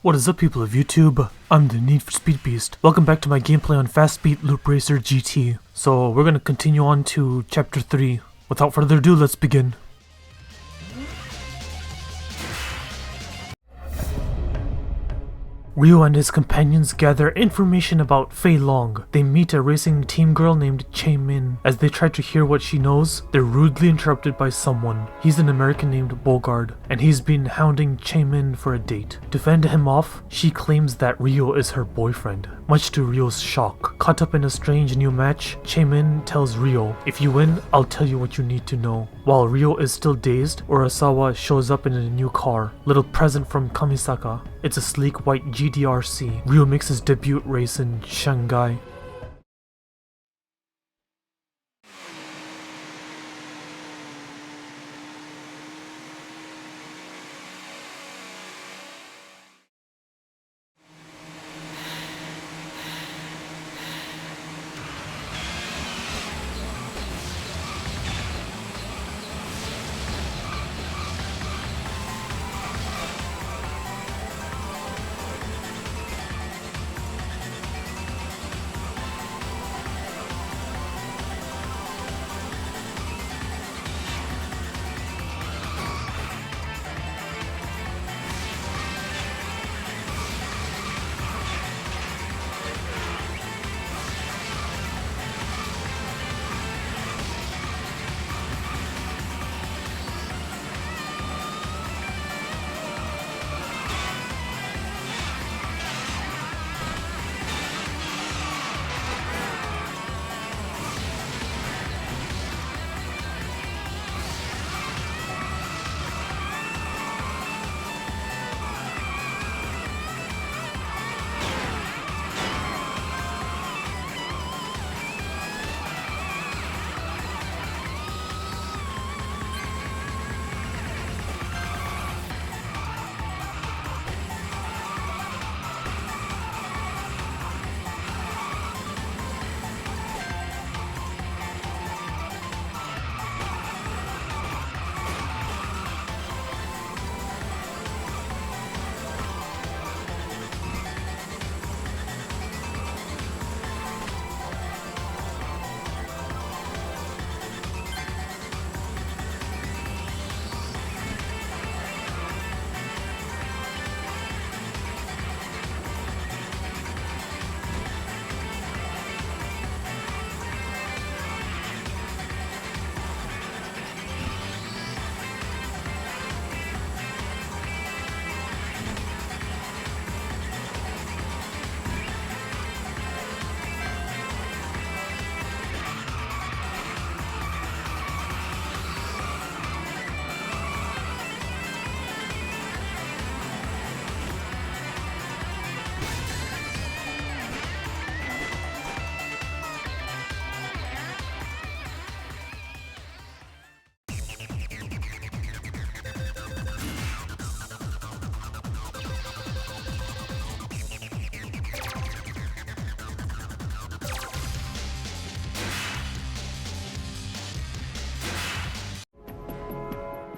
What is up, people of YouTube? I'm the Need for Speed Beast. Welcome back to my gameplay on Fast Beat Loop Racer GT. So we're gonna continue on to Chapter 3. Without further ado, let's begin. Ryo and his companions gather information about Fei Long. They meet a racing team girl named Chae Min. As they try to hear what she knows, they're rudely interrupted by someone. He's an American named Bogard, and he's been hounding Chae Min for a date. To fend him off, she claims that Ryo is her boyfriend, much to Ryo's shock. Caught up in a strange new match, Chae Min tells Ryo, "If you win, I'll tell you what you need to know." While Ryo is still dazed, Urasawa shows up in a new car, little present from Kamisaka. It's a sleek white GDRC. Ryo makes his debut race in Shanghai.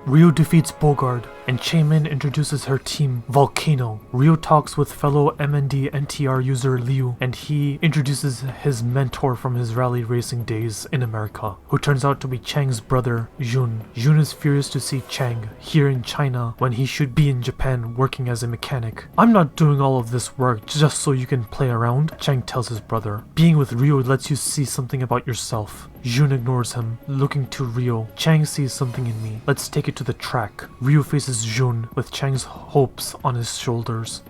Ryo defeats Bogard, and Chae Min introduces her team, Volcano. Ryo talks with fellow MND NTR user Liu, and he introduces his mentor from his rally racing days in America, who turns out to be Chang's brother, Jun. Jun is furious to see Chang here in China when he should be in Japan working as a mechanic. "I'm not doing all of this work just so you can play around," Chang tells his brother. "Being with Ryo lets you see something about yourself." Jun ignores him, looking to Ryo. "Chang sees something in me. Let's take it to the track." Ryo faces Jun with Chang's hopes on his shoulders.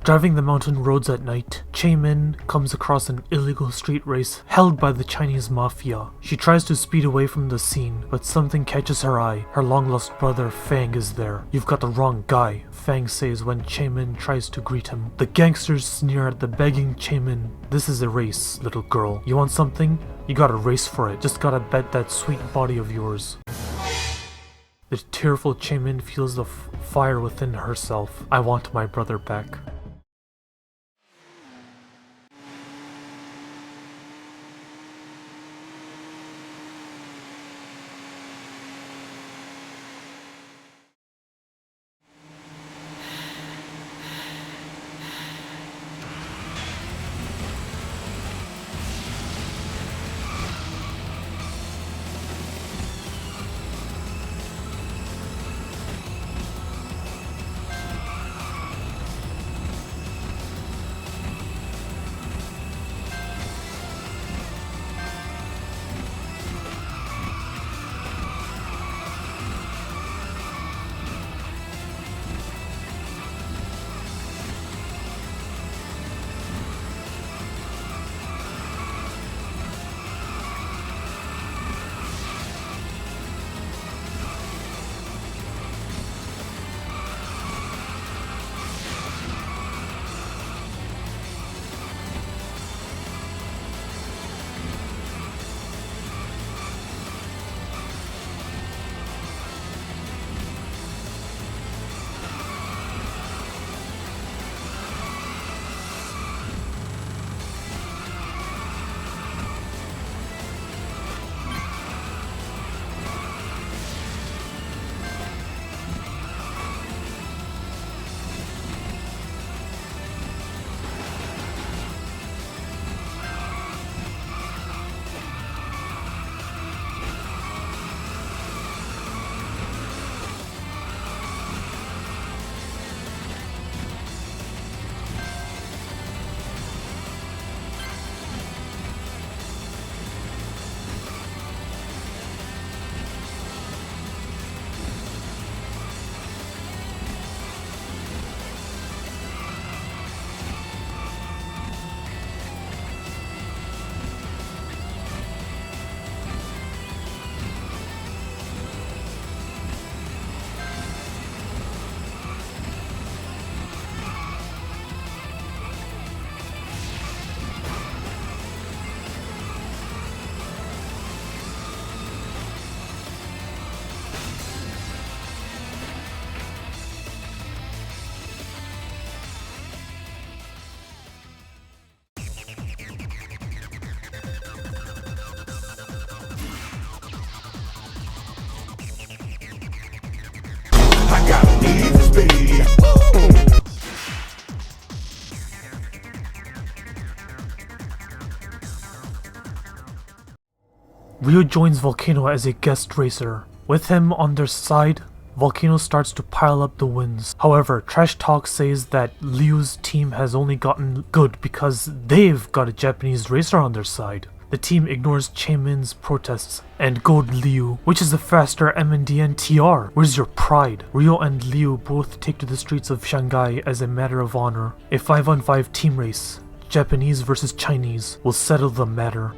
Driving the mountain roads at night, Chaemin comes across an illegal street race held by the Chinese mafia. She tries to speed away from the scene, but something catches her eye. Her long-lost brother Fang is there. "You've got the wrong guy," Fang says when Chaemin tries to greet him. The gangsters sneer at the begging Chaemin. "This is a race, little girl. You want something? You gotta race for it. Just gotta bet that sweet body of yours." The tearful Chaemin feels the fire within herself. "I want my brother back." Ryo joins Volcano as a guest racer. With him on their side, Volcano starts to pile up the wins. However, Trash Talk says that Liu's team has only gotten good because they've got a Japanese racer on their side. The team ignores Chaemin's protests and goad Liu, which is a faster MND and TR. Where's your pride? Ryo and Liu both take to the streets of Shanghai as a matter of honor. A 5-on-5 team race, Japanese versus Chinese, will settle the matter.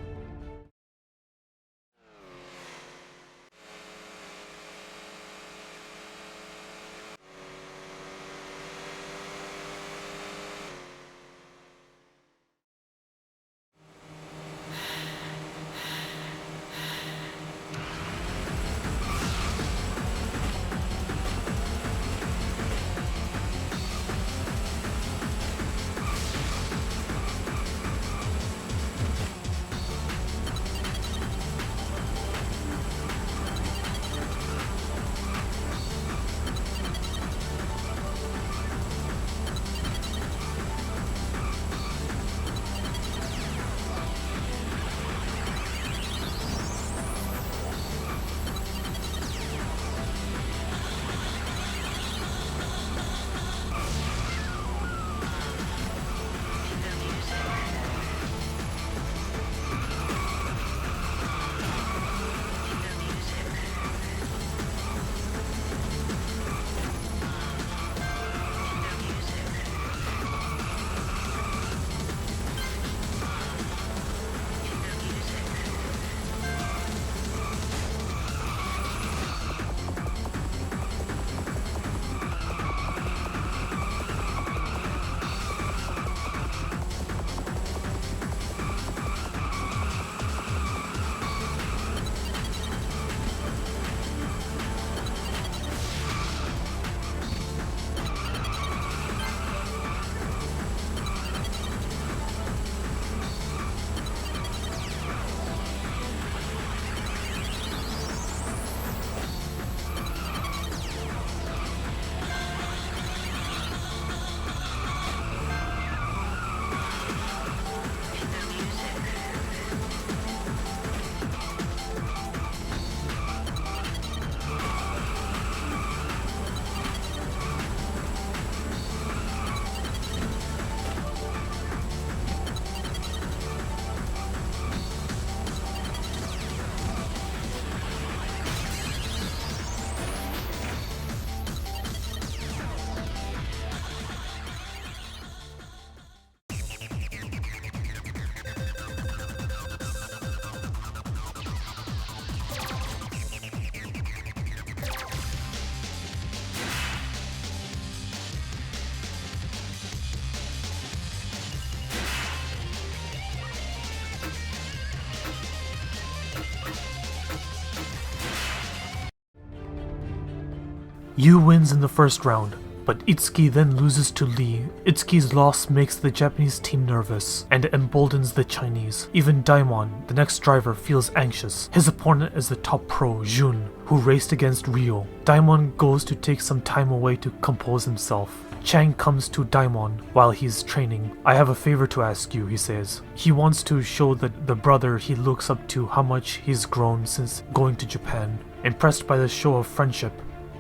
Yu wins in the first round, but Itsuki then loses to Lee. Itsuki's loss makes the Japanese team nervous and emboldens the Chinese. Even Daimon, the next driver, feels anxious. His opponent is the top pro, Jun, who raced against Ryo. Daimon goes to take some time away to compose himself. Chang comes to Daimon while he's training. "I have a favor to ask you," he says. He wants to show the brother he looks up to how much he's grown since going to Japan. Impressed by the show of friendship,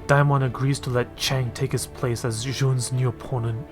Daimon agrees to let Chang take his place as Jun's new opponent.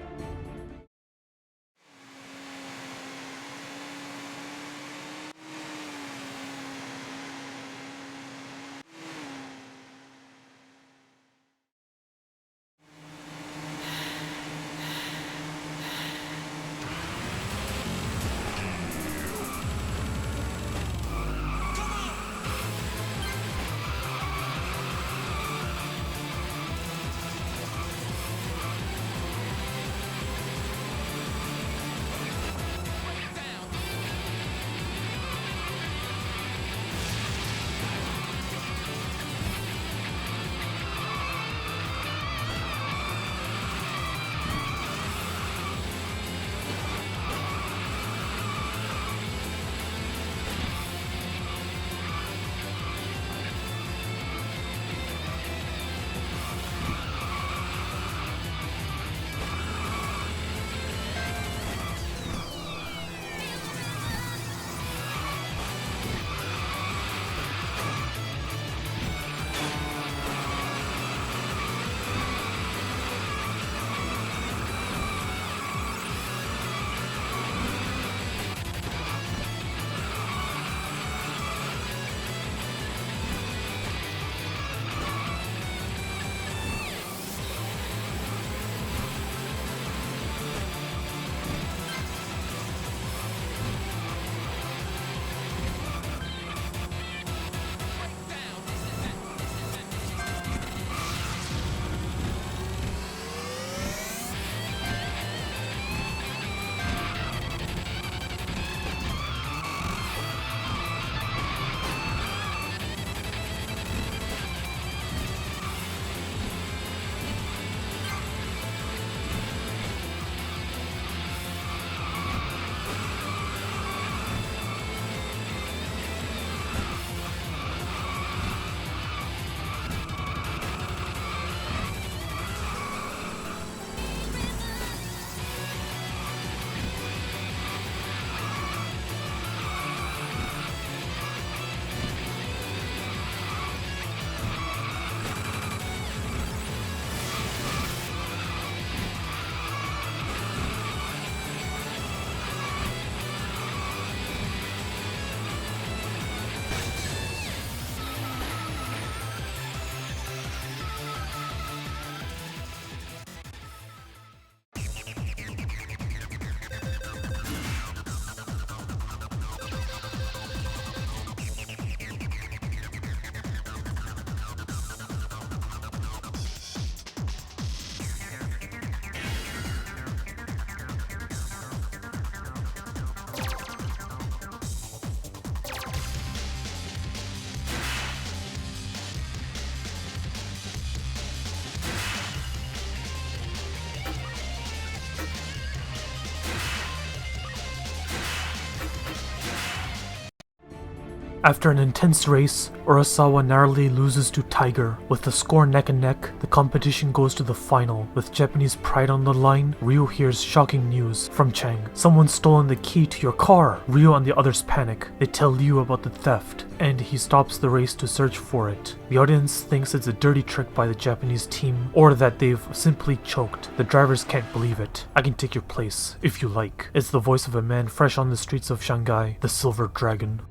After an intense race, Urasawa narrowly loses to Tiger. With the score neck and neck, the competition goes to the final. With Japanese pride on the line, Ryo hears shocking news from Chang. "Someone's stolen the key to your car!" Ryo and the others panic. They tell Liu about the theft, and he stops the race to search for it. The audience thinks it's a dirty trick by the Japanese team, or that they've simply choked. The drivers can't believe it. "I can take your place, if you like." It's the voice of a man fresh on the streets of Shanghai, the Silver Dragon.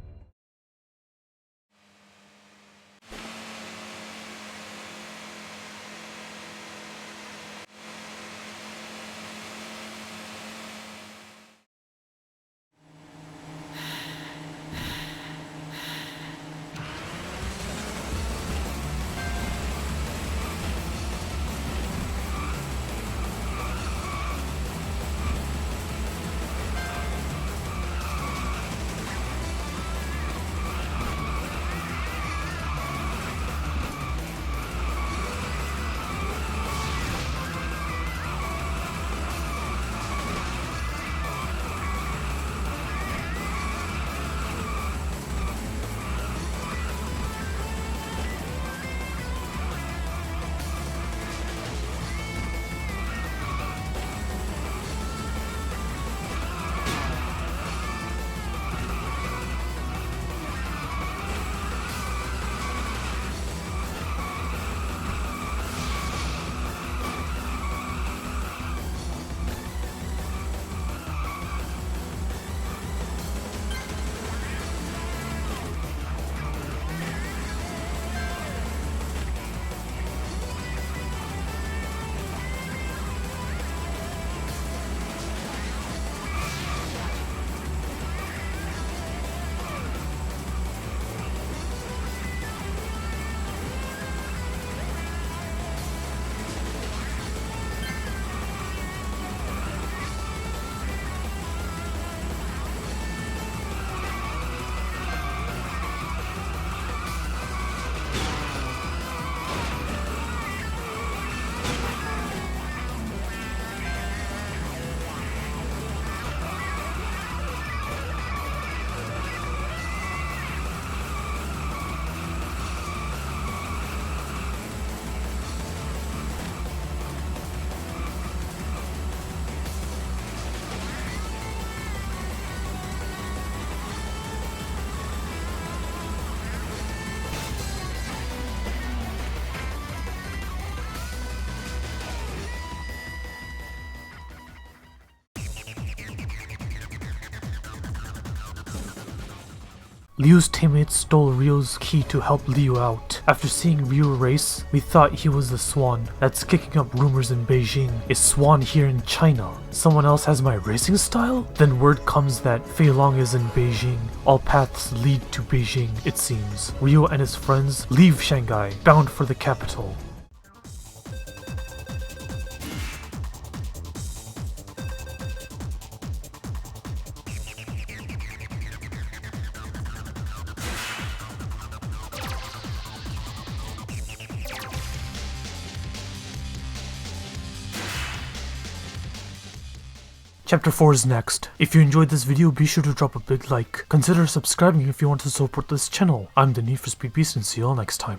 Liu's teammates stole Ryo's key to help Liu out. After seeing Ryo race, we thought he was the Swan that's kicking up rumors in Beijing. Is Swan here in China? Someone else has my racing style? Then word comes that Fei Long is in Beijing. All paths lead to Beijing, it seems. Ryo and his friends leave Shanghai, bound for the capital. Chapter 4 is next. If you enjoyed this video, be sure to drop a big like. Consider subscribing if you want to support this channel. I'm the Need for Speed Beast and see you all next time.